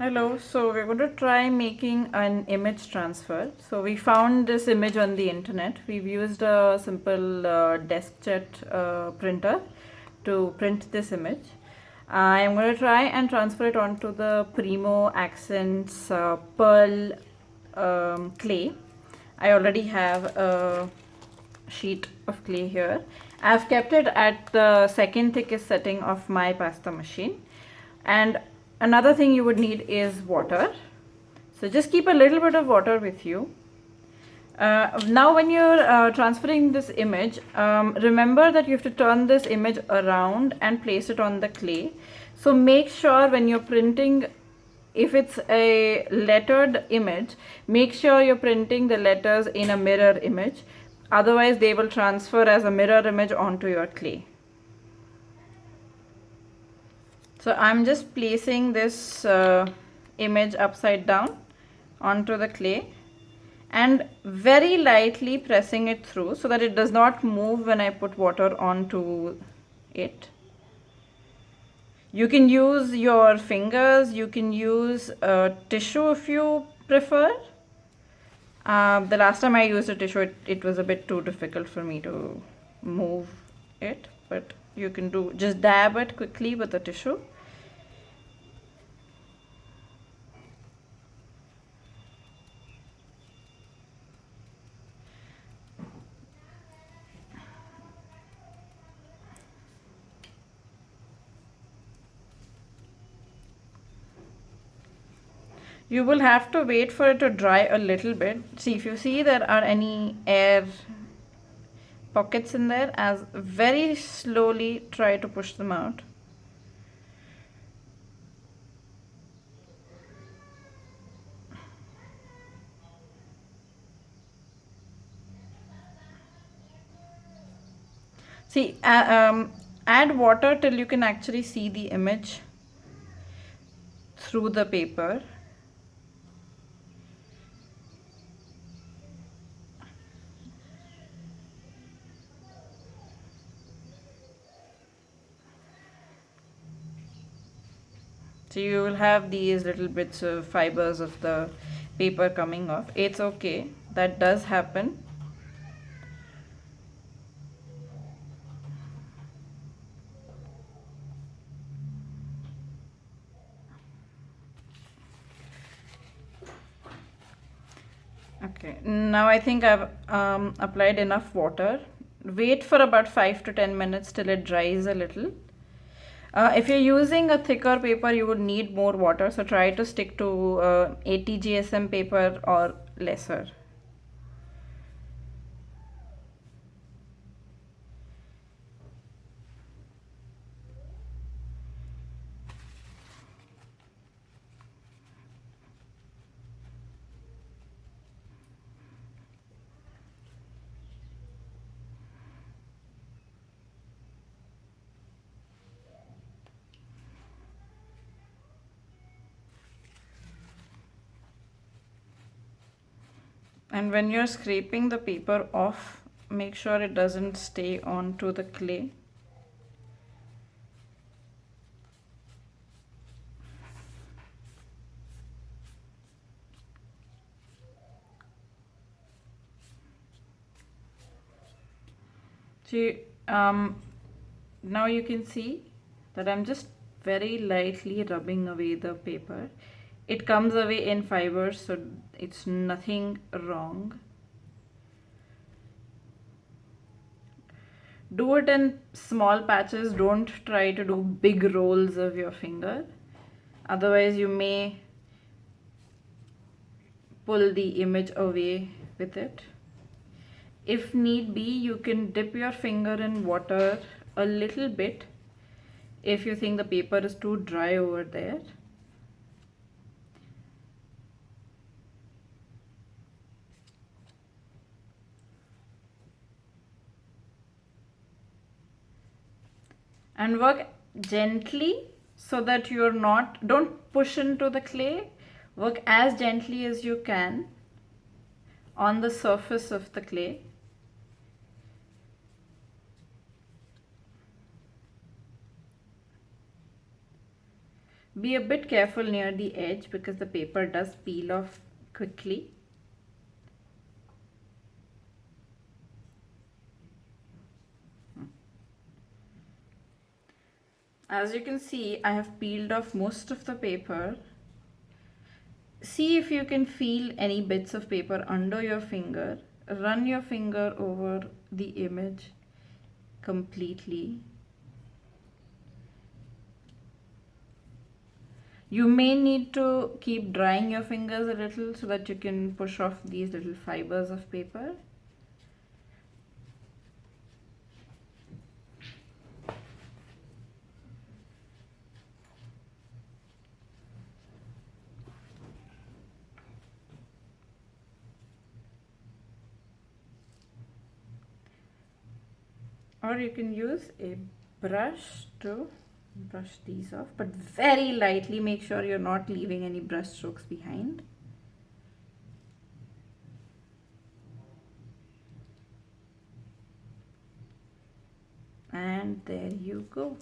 Hello, so we're going to try making an image transfer. So we found this image on the internet. We've used a simple DeskJet printer to print this image. I'm going to try and transfer it onto the Premo Accents Pearl clay. I already have a sheet of clay here. I've kept it at the second thickest setting of my pasta machine. And another thing you would need is water. So just keep a little bit of water with you. Now when you're transferring this image, remember that you have to turn this image around and place it on the clay. So make sure when you're printing, if it's a lettered image, make sure you're printing the letters in a mirror image. Otherwise they will transfer as a mirror image onto your clay. So I'm just placing this image upside down onto the clay and very lightly pressing it through so that it does not move when I put water onto it. You can use your fingers, you can use a tissue if you prefer. The last time I used a tissue, it was a bit too difficult for me to move it, but you can just dab it quickly with a tissue. You will have to wait for it to dry a little bit. See, if you see there are any air pockets in there, as very slowly try to push them out. See, add water till you can actually see the image through the paper. So you will have these little bits of fibers of the paper coming off. It's okay, that does happen. Okay, now I think I've applied enough water. Wait for about 5 to 10 minutes till it dries a little. If you're using a thicker paper, you would need more water, so try to stick to 80 GSM paper or lesser. And when you're scraping the paper off, make sure it doesn't stay onto the clay. See, now you can see that I'm just very lightly rubbing away the paper. It comes away in fibers, so it's nothing wrong. Do it in small patches. Don't try to do big rolls of your finger. Otherwise you may pull the image away with it. If need be, you can dip your finger in water a little bit if you think the paper is too dry over there. And work gently so that don't push into the clay. Work as gently as you can on the surface of the clay. Be a bit careful near the edge because the paper does peel off quickly. As you can see, I have peeled off most of the paper. See if you can feel any bits of paper under your finger. Run your finger over the image completely. You may need to keep drying your fingers a little so that you can push off these little fibers of paper. Or you can use a brush to brush these off, but very lightly. Make sure you're not leaving any brush strokes behind. And there you go.